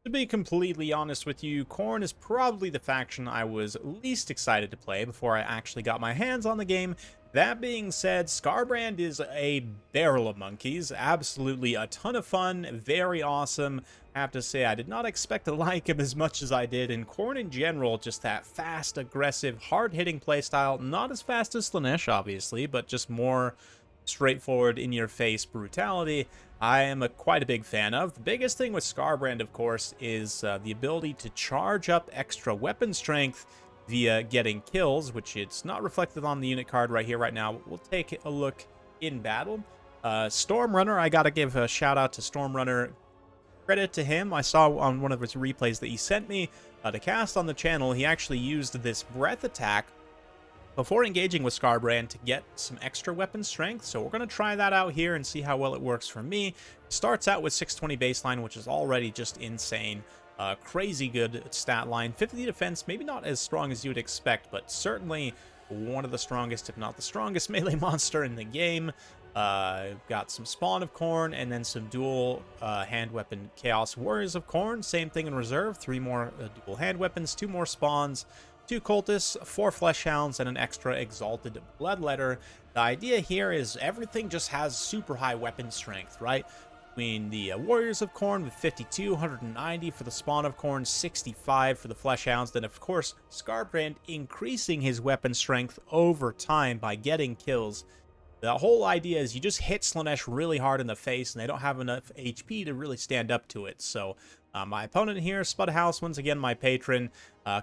To be completely honest with you, Khorne is probably the faction I was least excited to play before I actually got my hands on the game. That being said, Skarbrand is a barrel of monkeys. Absolutely a ton of fun, very awesome. I have to say, I did not expect to like him as much as I did. And Khorne in general, just that fast, aggressive, hard-hitting playstyle. Not as fast as Slaanesh, obviously, but just more straightforward, in-your-face brutality. I am quite a big fan of. The biggest thing with Skarbrand, of course, is the ability to charge up extra weapon strength via getting kills, which it's not reflected on the unit card right here, right now. We'll take a look in battle. Stormrunner, I gotta give a shout out to Stormrunner. Credit to him. I saw on one of his replays that he sent me to cast on the channel, he actually used this breath attack before engaging with Skarbrand to get some extra weapon strength. So we're going to try that out here and see how well it works for me. Starts out with 620 baseline, which is already just insane. Crazy good stat line. 50 defense, maybe not as strong as you would expect, but certainly one of the strongest, if not the strongest, melee monster in the game. Got some Spawn of Khorne, and then some dual hand weapon Chaos Warriors of Khorne. Same thing in reserve. 3 more dual hand weapons, 2 more spawns, 2 cultists, 4 fleshhounds, and an extra exalted bloodletter. The idea here is everything just has super high weapon strength, right? Between the Warriors of Khorne with 52, 190 for the Spawn of Khorne, 65 for the fleshhounds. Then, of course, Skarbrand increasing his weapon strength over time by getting kills. The whole idea is you just hit Slaanesh really hard in the face, and they don't have enough HP to really stand up to it. So my opponent here, Spudhouse, once again my patron,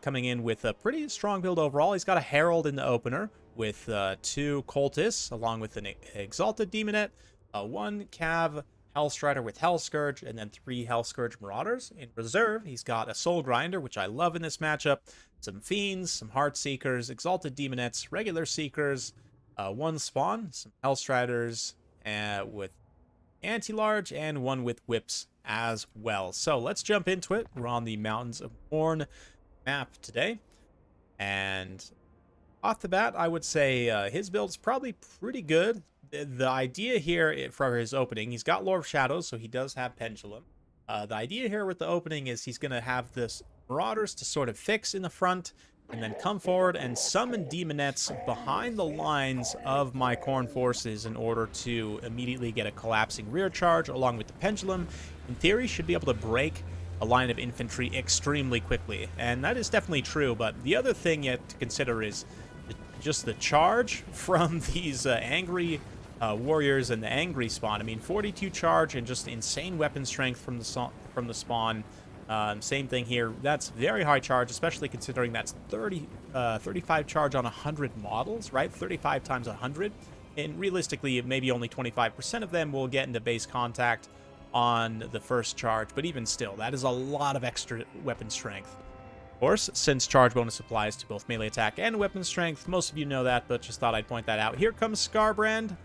coming in with a pretty strong build overall. He's got a Herald in the opener with 2 cultists, along with an Exalted Demonette, 1 Cav Hellstrider with Hellscourge, and then 3 Hellscourge Marauders. In reserve, he's got a Soul Grinder, which I love in this matchup, some Fiends, some Heartseekers, Exalted Demonettes, regular Seekers, 1 Spawn, some Hellstriders with Anti-Large, and 1 with Whips as well. So let's jump into it. We're on the Mountains of Khorne map today, and off the bat, I would say his build's probably pretty good. The idea here for his opening, he's got Lord of Shadows, so he does have Pendulum. The idea here with the opening is he's going to have this Marauders to sort of fix in the front, and then come forward and summon Demonettes behind the lines of my Khorne forces in order to immediately get a collapsing rear charge along with the Pendulum. In theory, should be able to break a line of infantry extremely quickly, and that is definitely true. But the other thing yet to consider is just the charge from these angry warriors and the angry spawn. I mean, 42 charge and just insane weapon strength from the spawn. Same thing here. That's very high charge, especially considering that's 35 charge on 100 models, right? 35 times 100. And realistically, maybe only 25% of them will get into base contact on the first charge. But even still, that is a lot of extra weapon strength. Of course, since charge bonus applies to both melee attack and weapon strength, most of you know that, but just thought I'd point that out. Here comes Skarbrand,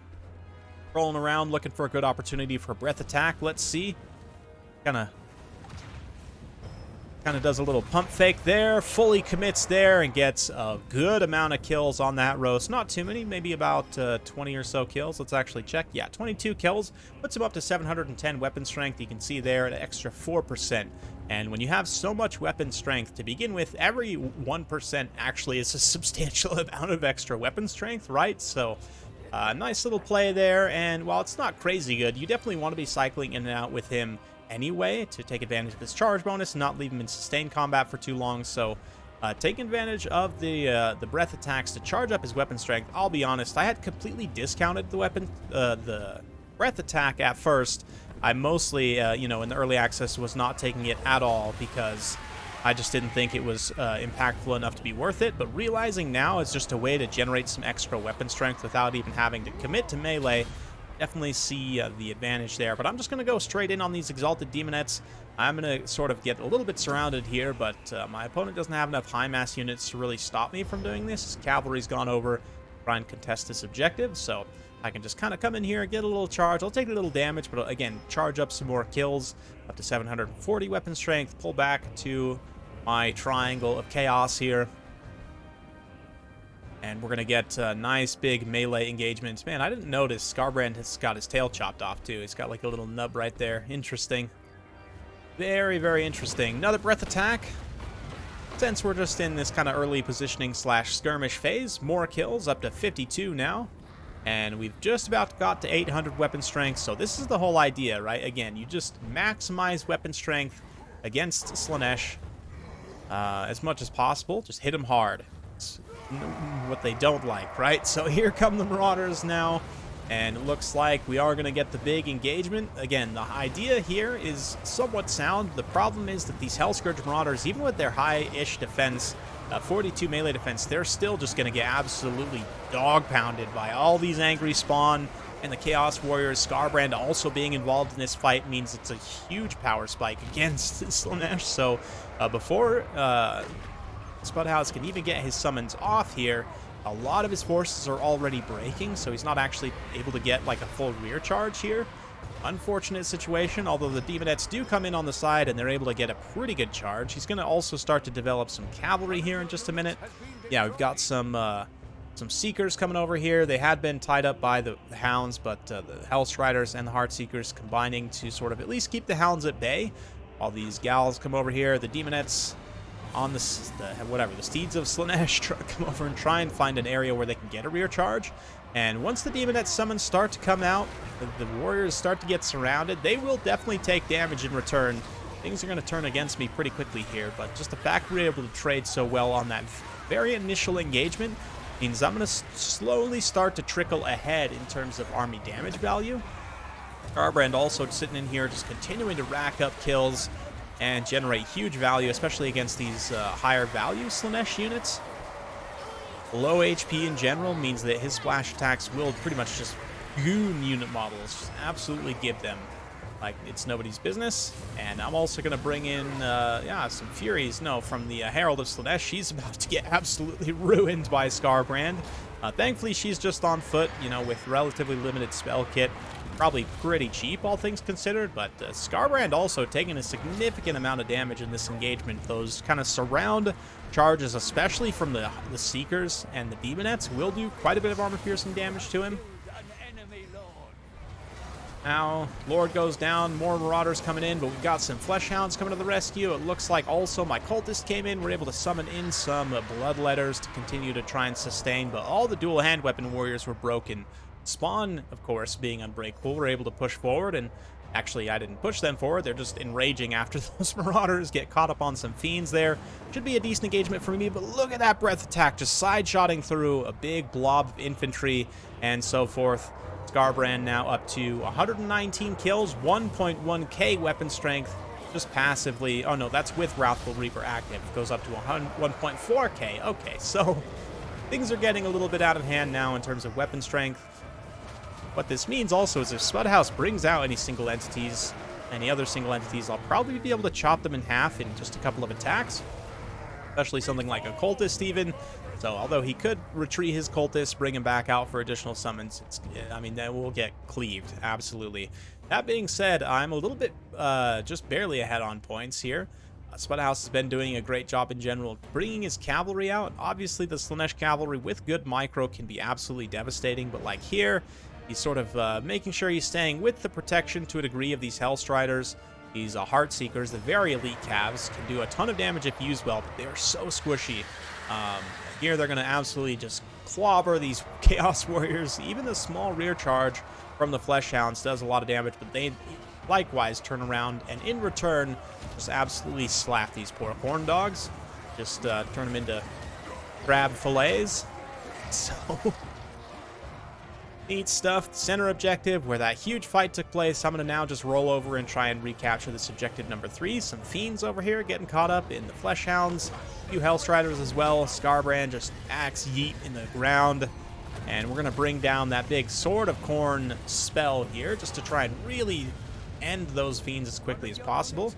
rolling around looking for a good opportunity for a breath attack. Let's see. Kind of does a little pump fake there, fully commits there, and gets a good amount of kills on that roast. Not too many, maybe about 20 or so kills. Let's actually check. Yeah, 22 kills. Puts him up to 710 weapon strength. You can see there an extra 4%. And when you have so much weapon strength to begin with, every 1% actually is a substantial amount of extra weapon strength, right? So nice little play there. And while it's not crazy good, you definitely want to be cycling in and out with him anyway to take advantage of this charge bonus and not leave him in sustained combat for too long. So taking advantage of the breath attacks to charge up his weapon strength. I'll be honest, I had completely discounted the breath attack at first. I mostly in the early access was not taking it at all because I just didn't think it was impactful enough to be worth it. But realizing now it's just a way to generate some extra weapon strength without even having to commit to melee. Definitely see the advantage there, but I'm just going to go straight in on these Exalted Demonettes. I'm going to sort of get a little bit surrounded here, but my opponent doesn't have enough high mass units to really stop me from doing this. His cavalry's gone over, try and contest this objective, so I can just kind of come in here, get a little charge. I'll take a little damage, but again, charge up some more kills, up to 740 weapon strength, pull back to my triangle of chaos here. And we're going to get a nice big melee engagement. Man, I didn't notice Skarbrand has got his tail chopped off too. He's got like a little nub right there. Interesting. Very, very interesting. Another breath attack. Since we're just in this kind of early positioning slash skirmish phase, more kills, up to 52 now. And we've just about got to 800 weapon strength, so this is the whole idea, right? Again, you just maximize weapon strength against Slaanesh as much as possible. Just hit them hard. It's what they don't like, right? So here come the Marauders now. And it looks like we are going to get the big engagement. Again, the idea here is somewhat sound. The problem is that these Hellscourge Marauders, even with their high-ish defense, 42 melee defense, they're still just going to get absolutely dog-pounded by all these angry spawn. And the Chaos Warriors, Skarbrand also being involved in this fight means it's a huge power spike against Slaanesh. So before Spudhouse can even get his summons off here, a lot of his forces are already breaking, so he's not actually able to get like a full rear charge here. Unfortunate situation, although the Demonettes do come in on the side and they're able to get a pretty good charge. He's going to also start to develop some cavalry here in just a minute. Yeah, we've got some Seekers coming over here. They had been tied up by the Hounds, but the Hellstriders and the Heartseekers combining to sort of at least keep the Hounds at bay. All these gals come over here. The Demonettes on the Steeds of Slaanesh come over and try and find an area where they can get a rear charge. And once the Demonette summons start to come out, the Warriors start to get surrounded. They will definitely take damage in return. Things are going to turn against me pretty quickly here, but just the fact we're able to trade so well on that very initial engagement means I'm going to slowly start to trickle ahead in terms of army damage value. Skarbrand also sitting in here just continuing to rack up kills and generate huge value, especially against these higher value Slaanesh units. Low HP in general means that his splash attacks will pretty much just goon unit models, just absolutely give them like it's nobody's business. And I'm also going to bring in, some Furies. No, from the Herald of Slaanesh. She's about to get absolutely ruined by Skarbrand. Thankfully, she's just on foot, with relatively limited spell kit. Probably pretty cheap, all things considered, but Skarbrand also taking a significant amount of damage in this engagement. Those kind of surround charges, especially from the Seekers and the Demonettes, will do quite a bit of armor-piercing damage to him. Now, Lord goes down, more Marauders coming in, but we've got some Fleshhounds coming to the rescue. It looks like also my Cultist came in. We're able to summon in some Bloodletters to continue to try and sustain, but all the dual hand weapon warriors were broken. Spawn, of course, being unbreakable, we're able to push forward, and actually I didn't push them forward. They're just enraging after those Marauders get caught up on some Fiends there. Should be a decent engagement for me, but look at that breath attack, just side-shotting through a big blob of infantry and so forth. Skarbrand now up to 119 kills, 1.1k weapon strength, just passively. Oh no, that's with Wrathful Reaper active. It goes up to 1.4k. Okay, so things are getting a little bit out of hand now in terms of weapon strength. What this means also is if Spudhouse brings out any other single entities, I'll probably be able to chop them in half in just a couple of attacks, especially something like a Cultist even. So although he could retreat his Cultist, bring him back out for additional summons, that will get cleaved, absolutely. That being said, I'm a little bit just barely ahead on points here. Spudhouse has been doing a great job in general bringing his cavalry out. Obviously, the Slaanesh cavalry with good micro can be absolutely devastating, but like here, he's sort of making sure he's staying with the protection to a degree of these Hellstriders. These Heartseekers, the very elite calves, can do a ton of damage if used well, but they're so squishy. Here they're going to absolutely just clobber these Chaos Warriors. Even the small rear charge from the Fleshhounds does a lot of damage, but they likewise turn around and in return just absolutely slap these poor Khorne dogs. Just turn them into crab fillets. So neat stuff. Center objective, where that huge fight took place, I'm going to now just roll over and try and recapture this objective number 3. Some Fiends over here getting caught up in the Fleshhounds. A few Hellstriders as well. Skarbrand just axe yeet in the ground. And we're going to bring down that big Sword of Khorne spell here just to try and really end those Fiends as quickly as possible.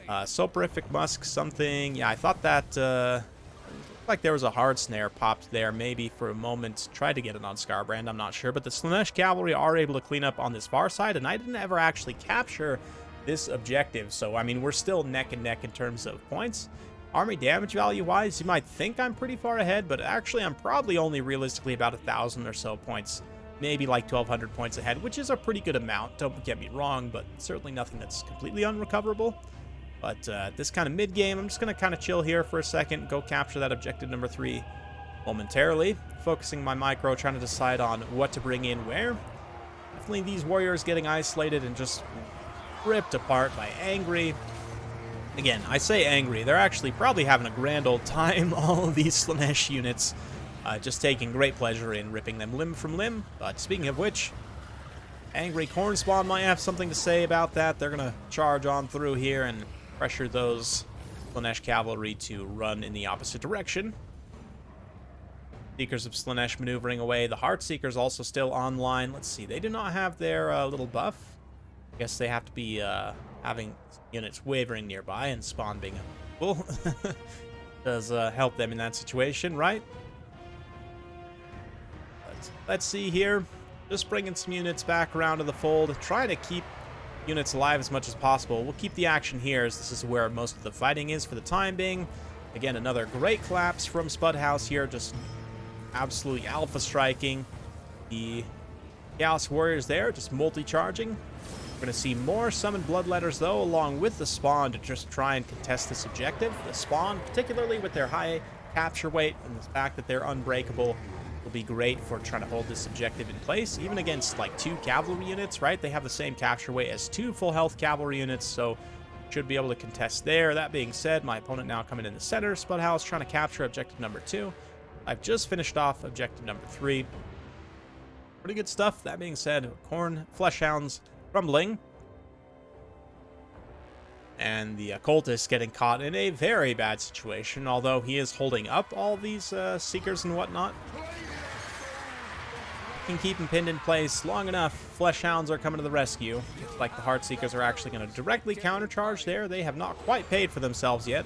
Soporific Musk something. Yeah, I thought that like there was a hard snare popped there maybe for a moment. Tried to get it on Skarbrand, I'm not sure, but the Slaanesh cavalry are able to clean up on this far side, and I didn't ever actually capture this objective, so I mean we're still neck and neck in terms of points. Army damage value wise, you might think I'm pretty far ahead, but actually I'm probably only realistically about 1,000 or so points maybe like 1,200 points ahead, which is a pretty good amount, don't get me wrong, but certainly nothing that's completely unrecoverable. But this kind of mid-game, I'm just going to kind of chill here for a second, go capture that objective number 3 momentarily, focusing my micro, trying to decide on what to bring in where. Definitely these warriors getting isolated and just ripped apart by Angry. Again, I say Angry, they're actually probably having a grand old time, all of these Slaanesh units. Just taking great pleasure in ripping them limb from limb. But speaking of which, Angry Khorne spawn might have something to say about that. They're going to charge on through here and pressure those Slaanesh cavalry to run in the opposite direction. Seekers of Slaanesh maneuvering away. The Heartseekers also still online. Let's see, they do not have their little buff. I guess they have to be having units wavering nearby, and spawn being a fool does help them in that situation, right? Let's see here. Just bringing some units back around to the fold. Trying to keep units alive as much as possible. We'll keep the action here, as this is where most of the fighting is for the time being. Again, another great collapse from Spudhouse here. Just absolutely alpha striking the Chaos Warriors there. Just multi-charging. We're going to see more summoned Bloodletters, though, along with the Spawn to just try and contest this objective. The Spawn, particularly with their high capture weight and the fact that they're unbreakable, will be great for trying to hold this objective in place, even against like 2 cavalry units, right? They have the same capture weight as 2 full health cavalry units, so should be able to contest there. That being said, my opponent now coming in the center, Spudhouse trying to capture objective number 2. I've just finished off objective number 3. Pretty good stuff. That being said, Khorne Fleshhounds crumbling, and the Occultist getting caught in a very bad situation, although he is holding up all these Seekers and whatnot. Can keep him pinned in place long enough. Fleshhounds are coming to the rescue. Looks like the Heartseekers are actually going to directly countercharge there. They have not quite paid for themselves yet.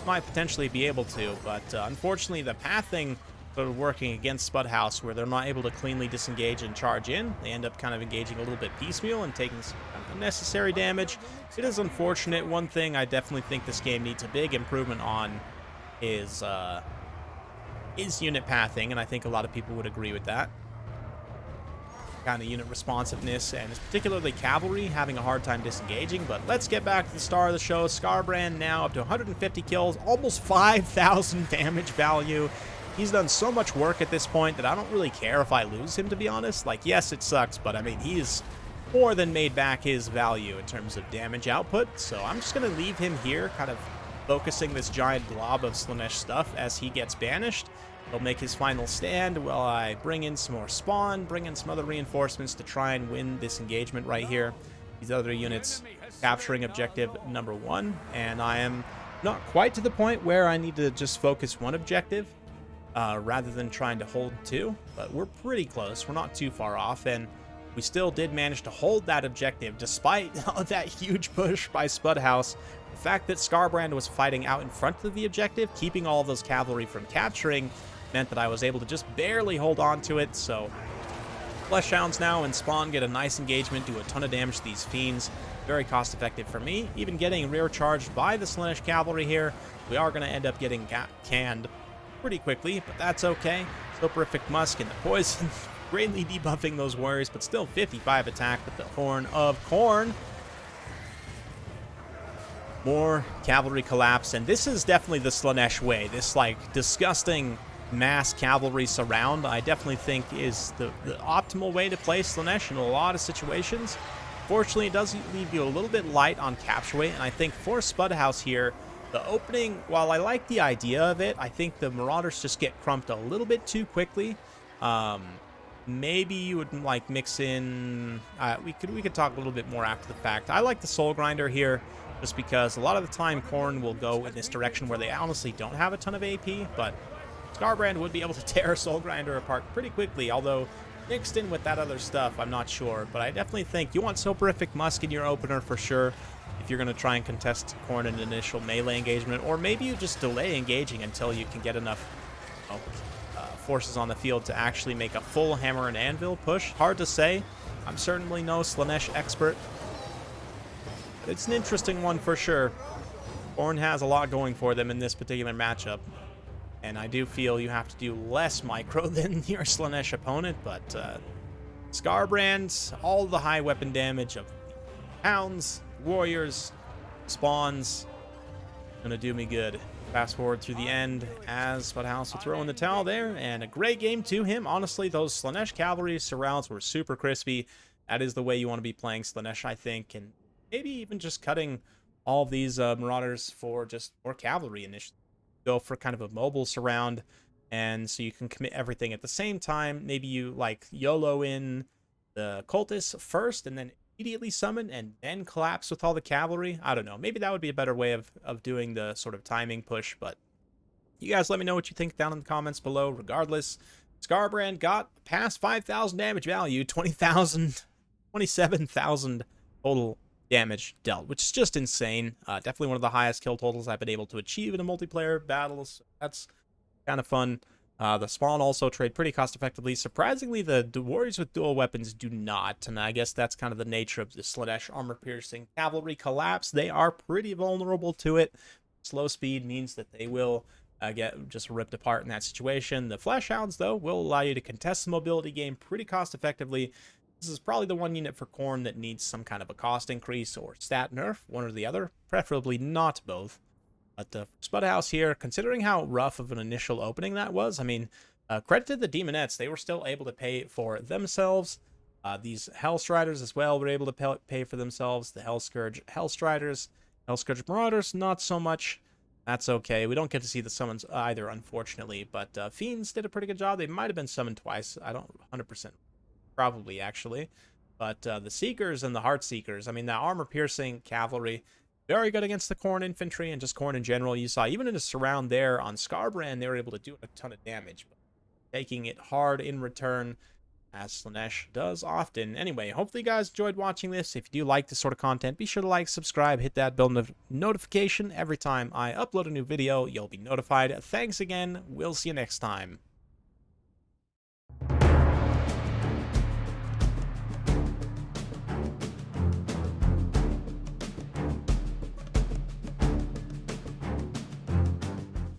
Might potentially be able to, but unfortunately the pathing started working against Spudhouse, where they're not able to cleanly disengage and charge in. They end up kind of engaging a little bit piecemeal and taking some unnecessary damage. It is unfortunate. One thing I definitely think this game needs a big improvement on is unit pathing, and I think a lot of people would agree with that. Kind of unit responsiveness, and it's particularly cavalry having a hard time disengaging. But let's get back to the star of the show. Skarbrand now up to 150 kills, almost 5,000 damage value. He's done so much work at this point that I don't really care if I lose him, to be honest. Like, yes, it sucks, but I mean, he's more than made back his value in terms of damage output. So I'm just going to leave him here, kind of focusing this giant blob of Slaanesh stuff as he gets banished. He'll make his final stand while I bring in some more spawn, bring in some other reinforcements to try and win this engagement right here. These other units capturing objective number 1, and I am not quite to the point where I need to just focus one objective rather than trying to hold 2, but we're pretty close. We're not too far off, and we still did manage to hold that objective despite that huge push by Spudhouse. The fact that Skarbrand was fighting out in front of the objective, keeping all of those cavalry from capturing, meant that I was able to just barely hold on to it. So Fleshhounds now and Spawn get a nice engagement, do a ton of damage to these fiends. Very cost effective for me. Even getting rear charged by the Slaanesh cavalry here, we are going to end up getting canned pretty quickly, but that's okay. Soporific Musk and the poison greatly debuffing those warriors, but still 55 attack with the Horn of Khorne. More cavalry collapse, and this is definitely the Slaanesh way. This like disgusting mass cavalry surround, I definitely think is the optimal way to play Slaanesh in a lot of situations. Fortunately, it does leave you a little bit light on capture weight, and I think for Spudhouse here, the opening, while I like the idea of it, I think the Marauders just get crumped a little bit too quickly. Maybe you would like mix in, we could talk a little bit more after the fact. I like the Soul Grinder here, just because a lot of the time Khorne will go in this direction where they honestly don't have a ton of AP, but Skarbrand would be able to tear Soul Grinder apart pretty quickly, although mixed in with that other stuff, I'm not sure. But I definitely think you want Soporific Musk in your opener for sure, if you're going to try and contest Khorne in an initial melee engagement, or maybe you just delay engaging until you can get enough forces on the field to actually make a full hammer and anvil push. Hard to say. I'm certainly no Slaanesh expert. It's an interesting one for sure. Khorne has a lot going for them in this particular matchup, and I do feel you have to do less micro than your Slaanesh opponent, but Scarbrand, all the high weapon damage of hounds, warriors, spawns, gonna do me good. Fast forward through the end as Spudhouse will throw in the towel there, and a great game to him. Honestly, those Slaanesh cavalry surrounds were super crispy. That is the way you want to be playing Slaanesh, I think, and maybe even just cutting all of these Marauders for just more cavalry initially. Go for kind of a mobile surround, and so you can commit everything at the same time. Maybe you like YOLO in the cultists first, and then immediately summon and then collapse with all the cavalry. I don't know. Maybe that would be a better way of doing the sort of timing push, but you guys let me know what you think down in the comments below. Regardless, Scarbrand got past 5,000 damage value, 27,000 total damage dealt, which is just insane. Definitely one of the highest kill totals I've been able to achieve in a multiplayer battle. So that's kind of fun. The spawn also trade pretty cost effectively. Surprisingly, the warriors with dual weapons do not, and I guess that's kind of the nature of the Slaanesh armor-piercing cavalry collapse. They are pretty vulnerable to it. Slow speed means that they will get just ripped apart in that situation. The flesh hounds, though, will allow you to contest the mobility game pretty cost effectively. This is probably the one unit for Khorne that needs some kind of a cost increase or stat nerf, one or the other, preferably not both. But Spudhouse here, considering how rough of an initial opening that was, I mean, credit to the Demonettes, they were still able to pay for themselves. These Hellstriders as well were able to pay for themselves. The Hellscourge Hellstriders, Hellscourge Marauders, not so much. That's okay. We don't get to see the summons either, unfortunately. But Fiends did a pretty good job. They might have been summoned twice. I don't 100%. Probably, actually. But the Seekers and the Heartseekers, I mean, the armor-piercing cavalry, very good against the Khorne infantry and just Khorne in general. You saw even in a surround there on Scarbrand, they were able to do a ton of damage, but taking it hard in return, as Slaanesh does often. Anyway, hopefully you guys enjoyed watching this. If you do like this sort of content, be sure to like, subscribe, hit that bell notification. Every time I upload a new video, you'll be notified. Thanks again. We'll see you next time.